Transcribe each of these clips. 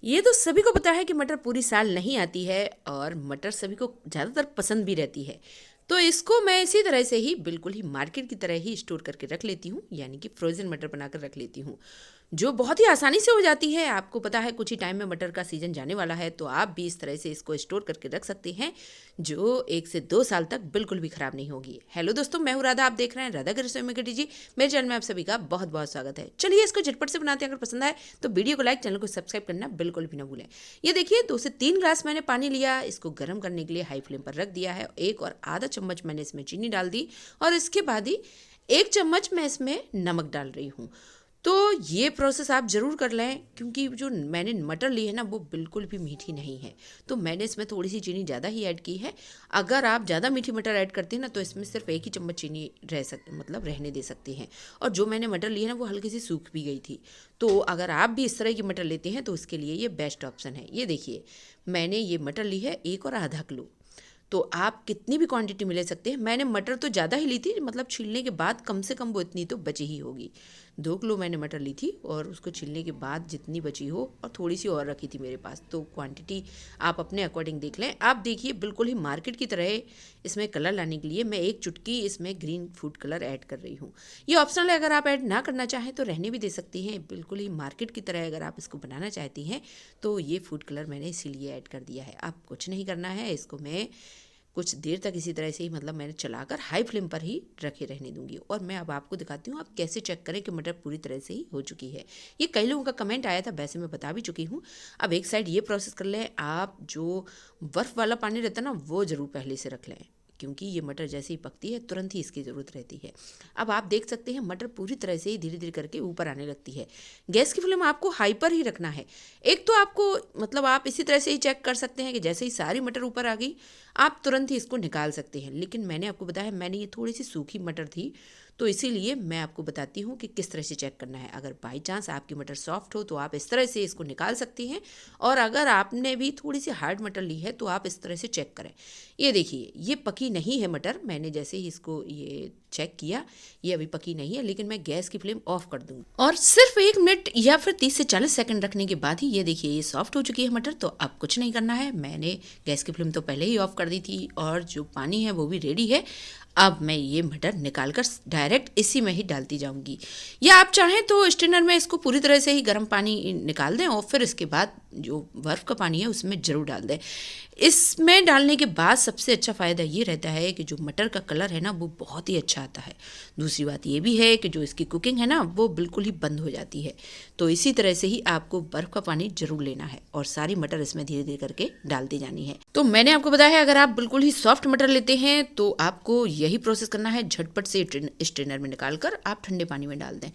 ये तो सभी को पता है कि मटर पूरी साल नहीं आती है और मटर सभी को ज़्यादातर पसंद भी रहती है। तो इसको मैं इसी तरह से ही बिल्कुल ही मार्केट की तरह ही स्टोर करके रख लेती हूँ, यानी कि फ्रोज़न मटर बनाकर रख लेती हूँ, जो बहुत ही आसानी से हो जाती है। आपको पता है कुछ ही टाइम में मटर का सीज़न जाने वाला है, तो आप भी इस तरह से इसको स्टोर करके रख सकते हैं, जो 1 से 2 साल तक बिल्कुल भी ख़राब नहीं होगी। हेलो दोस्तों, मैं हूँ राधा, आप देख रहे हैं राधा की रसोई में किटी जी। मेरे चैनल में आप सभी का बहुत बहुत स्वागत है। चलिए इसको झटपट से बनाते हैं। अगर पसंद आए तो वीडियो को लाइक, चैनल को सब्सक्राइब करना बिल्कुल भी ना भूलें। ये देखिए 2 से 3 ग्लास मैंने पानी लिया, इसको गर्म करने के लिए हाई फ्लेम पर रख दिया है। 1 और आधा चम्मच मैंने इसमें चीनी डाल दी और इसके बाद ही 1 चम्मच मैं इसमें नमक डाल रही हूँ। तो ये प्रोसेस आप ज़रूर कर लें, क्योंकि जो मैंने मटर ली है ना वो बिल्कुल भी मीठी नहीं है, तो मैंने इसमें थोड़ी सी चीनी ज़्यादा ही ऐड की है। अगर आप ज़्यादा मीठी मटर ऐड करते हैं ना तो इसमें सिर्फ 1 ही चम्मच चीनी रहने दे सकते हैं। और जो मैंने मटर ली है ना वो हल्की सी सूख भी गई थी। तो अगर आप भी इस तरह की मटर लेते हैं तो उसके लिए ये बेस्ट ऑप्शन है। ये देखिए मैंने ये मटर ली है 1 और आधा किलो। तो आप कितनी भी क्वांटिटी में ले सकते हैं। मैंने मटर तो ज़्यादा ही ली थी, मतलब छीलने के बाद कम से कम वो इतनी तो बची ही होगी। 2 किलो मैंने मटर ली थी और उसको छीलने के बाद जितनी बची हो, और थोड़ी सी और रखी थी मेरे पास, तो क्वांटिटी आप अपने अकॉर्डिंग देख लें। आप देखिए बिल्कुल ही मार्केट की तरह इसमें कलर लाने के लिए मैं 1 चुटकी इसमें ग्रीन फूड कलर ऐड कर रही हूँ। ये ऑप्शनल है, अगर आप ऐड ना करना चाहें तो रहने भी दे सकती हैं। बिल्कुल ही मार्केट की तरह अगर आप इसको बनाना चाहती हैं तो ये फूड कलर मैंने इसीलिए ऐड कर दिया है। आप कुछ नहीं करना है, इसको मैं कुछ देर तक इसी तरह से ही, मतलब मैंने चलाकर हाई फ्लेम पर ही रखे रहने दूंगी। और मैं अब आपको दिखाती हूँ आप कैसे चेक करें कि मटर पूरी तरह से ही हो चुकी है। ये कई लोगों का कमेंट आया था, वैसे मैं बता भी चुकी हूँ। अब एक साइड ये प्रोसेस कर लें। आप जो बर्फ़ वाला पानी रहता है ना वो ज़रूर पहले से रख लें, क्योंकि ये मटर जैसे ही पकती है तुरंत ही इसकी ज़रूरत रहती है। अब आप देख सकते हैं मटर पूरी तरह से ही धीरे धीरे करके ऊपर आने लगती है। गैस की फ्लेम आपको हाई पर ही रखना है। एक तो आपको, मतलब आप इसी तरह से ही चेक कर सकते हैं कि जैसे ही सारी मटर ऊपर आ गई आप तुरंत ही इसको निकाल सकते हैं। लेकिन मैंने आपको बताया, मैंने ये थोड़ी सी सूखी मटर थी, तो इसीलिए मैं आपको बताती हूँ कि किस तरह से चेक करना है। अगर बाई चांस आपकी मटर सॉफ्ट हो तो आप इस तरह से इसको निकाल सकती हैं, और अगर आपने भी थोड़ी सी हार्ड मटर ली है तो आप इस तरह से चेक करें। ये देखिए ये पकी नहीं है मटर, मैंने जैसे ही इसको ये चेक किया ये अभी पकी नहीं है। लेकिन मैं गैस की फ्लेम ऑफ कर दूँगी और सिर्फ 1 मिनट या फिर 30 से 40 सेकंड रखने के बाद ही ये देखिए ये सॉफ्ट हो चुकी है मटर। तो अब कुछ नहीं करना है, मैंने गैस की फ्लेम तो पहले ही ऑफ कर दी थी और जो पानी है वो भी रेडी है। अब मैं ये मटर निकाल कर डायरेक्ट इसी में ही डालती जाऊंगी, या आप चाहें तो स्ट्रेनर में इसको पूरी तरह से ही गर्म पानी निकाल दें और फिर इसके बाद जो बर्फ़ का पानी है उसमें ज़रूर डाल दें। इसमें डालने के बाद सबसे अच्छा फ़ायदा ये रहता है कि जो मटर का कलर है ना वो बहुत ही अच्छा आता है। दूसरी बात ये भी है कि जो इसकी कुकिंग है ना वो बिल्कुल ही बंद हो जाती है। तो इसी तरह से ही आपको बर्फ़ का पानी ज़रूर लेना है और सारी मटर इसमें धीरे धीरे करके डालती जानी है। तो मैंने आपको बताया है, अगर आप बिल्कुल ही सॉफ्ट मटर लेते हैं तो आपको यही प्रोसेस करना है। झटपट से स्ट्रेनर में निकाल कर आप ठंडे पानी में डाल दें।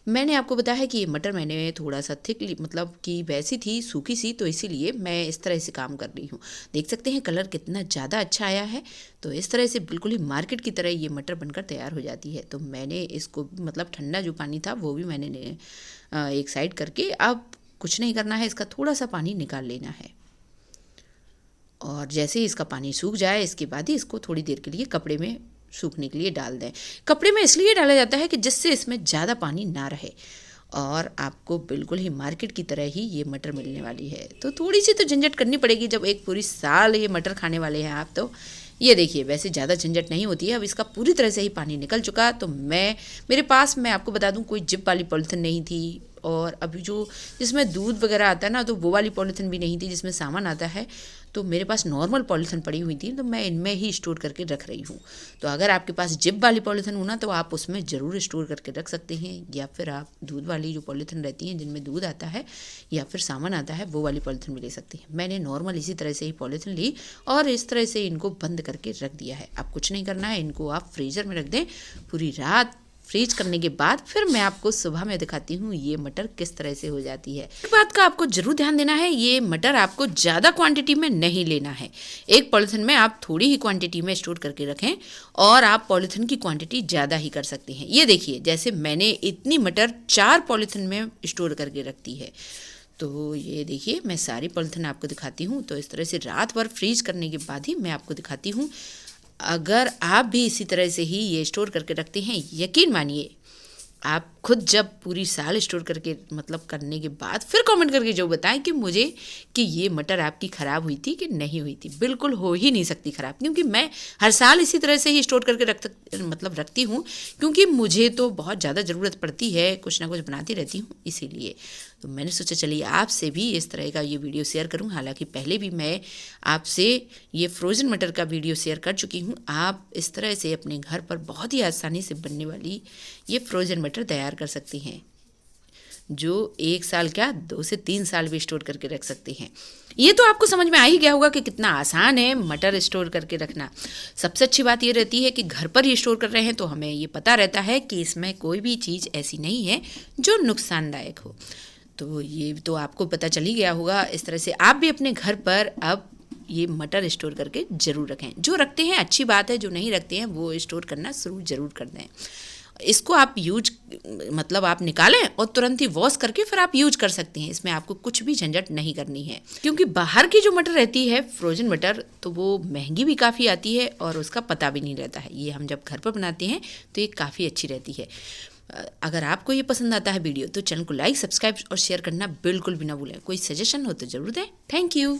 मैंने आपको बताया है कि ये मटर मैंने थोड़ा सा थिक, मतलब कि वैसी थी सूखी सी, तो इसीलिए मैं इस तरह से काम कर रही हूँ। देख सकते हैं कलर कितना ज़्यादा अच्छा आया है। तो इस तरह से बिल्कुल ही मार्केट की तरह ये मटर बनकर तैयार हो जाती है। तो मैंने इसको, मतलब ठंडा जो पानी था वो भी मैंने एक साइड करके, अब कुछ नहीं करना है, इसका थोड़ा सा पानी निकाल लेना है। और जैसे ही इसका पानी सूख जाए इसके बाद ही इसको थोड़ी देर के लिए कपड़े में सूखने के लिए डाल दें। कपड़े में इसलिए डाला जाता है कि जिससे इसमें ज़्यादा पानी ना रहे और आपको बिल्कुल ही मार्केट की तरह ही ये मटर मिलने वाली है। तो थोड़ी सी तो झंझट करनी पड़ेगी, जब एक पूरी साल ये मटर खाने वाले हैं आप। तो ये देखिए वैसे ज़्यादा झंझट नहीं होती है। अब इसका पूरी तरह से ही पानी निकल चुका। तो मेरे पास, मैं आपको बता दूं, कोई जिप वाली पॉलीथिन नहीं थी, और अभी जो जिसमें दूध वगैरह आता है ना तो वो वाली पॉलीथिन भी नहीं थी जिसमें सामान आता है। तो मेरे पास नॉर्मल पॉलीथिन पड़ी हुई थी, तो मैं इनमें ही स्टोर करके रख रही हूँ। तो अगर आपके पास जिप वाली पॉलीथिन हो ना तो आप उसमें ज़रूर स्टोर करके रख सकते हैं, या फिर आप दूध वाली जो पॉलीथिन रहती हैं जिनमें दूध आता है या फिर सामान आता है वो वाली पॉलीथिन भी ले सकते हैं। मैंने नॉर्मल इसी तरह से ही पॉलीथिन ली और इस तरह से इनको बंद करके रख दिया है। अब कुछ नहीं करना है, इनको आप फ्रीज़र में रख दें पूरी रात। फ्रीज करने के बाद फिर मैं आपको सुबह में दिखाती हूँ ये मटर किस तरह से हो जाती है। एक बात का आपको जरूर ध्यान देना है, ये मटर आपको ज़्यादा क्वांटिटी में नहीं लेना है। एक पॉलीथिन में आप थोड़ी ही क्वांटिटी में स्टोर करके रखें और आप पॉलीथिन की क्वांटिटी ज़्यादा ही कर सकते हैं। ये देखिए जैसे मैंने इतनी मटर 4 पॉलीथिन में स्टोर करके रखती है। तो ये देखिए मैं सारी पॉलीथिन आपको दिखाती हूँ। तो इस तरह से रात भर फ्रीज करने के बाद ही मैं आपको दिखाती हूँ। अगर आप भी इसी तरह से ही ये स्टोर करके रखते हैं, यकीन मानिए आप खुद जब पूरी साल स्टोर करके मतलब करने के बाद फिर कमेंट करके जो बताएं कि मुझे कि ये मटर आपकी ख़राब हुई थी कि नहीं हुई थी। बिल्कुल हो ही नहीं सकती ख़राब, क्योंकि मैं हर साल इसी तरह से ही स्टोर करके रखती हूँ, क्योंकि मुझे तो बहुत ज़्यादा ज़रूरत पड़ती है, कुछ ना कुछ बनाती रहती हूँ, इसीलिए तो मैंने सोचा चलिए आपसे भी इस तरह का ये वीडियो शेयर करूँ। हालांकि पहले भी मैं आपसे ये फ्रोज़न मटर का वीडियो शेयर कर चुकी हूँ। आप इस तरह से अपने घर पर बहुत ही आसानी से बनने वाली ये फ्रोज़न मटर तैयार कर सकती हैं, जो 1 साल क्या 2 से 3 साल भी स्टोर करके रख सकते हैं। ये तो आपको समझ में आ ही गया होगा कि कितना आसान है मटर स्टोर करके रखना। सबसे अच्छी बात ये रहती है कि घर पर ही स्टोर कर रहे हैं तो हमें ये पता रहता है कि इसमें कोई भी चीज़ ऐसी नहीं है जो नुकसानदायक हो। तो ये तो आपको पता चल ही गया होगा। इस तरह से आप भी अपने घर पर अब ये मटर स्टोर करके ज़रूर रखें। जो रखते हैं अच्छी बात है, जो नहीं रखते हैं वो स्टोर करना शुरू ज़रूर कर दें। इसको आप मतलब आप निकालें और तुरंत ही वॉश करके फिर आप यूज कर सकते हैं। इसमें आपको कुछ भी झंझट नहीं करनी है, क्योंकि बाहर की जो मटर रहती है फ्रोजन मटर, तो वो महंगी भी काफ़ी आती है और उसका पता भी नहीं रहता है। ये हम जब घर पर बनाते हैं तो ये काफ़ी अच्छी रहती है। अगर आपको ये पसंद आता है वीडियो तो चैनल को लाइक, सब्सक्राइब और शेयर करना बिल्कुल भी ना भूलें। कोई सजेशन हो तो ज़रूर दें। Thank you.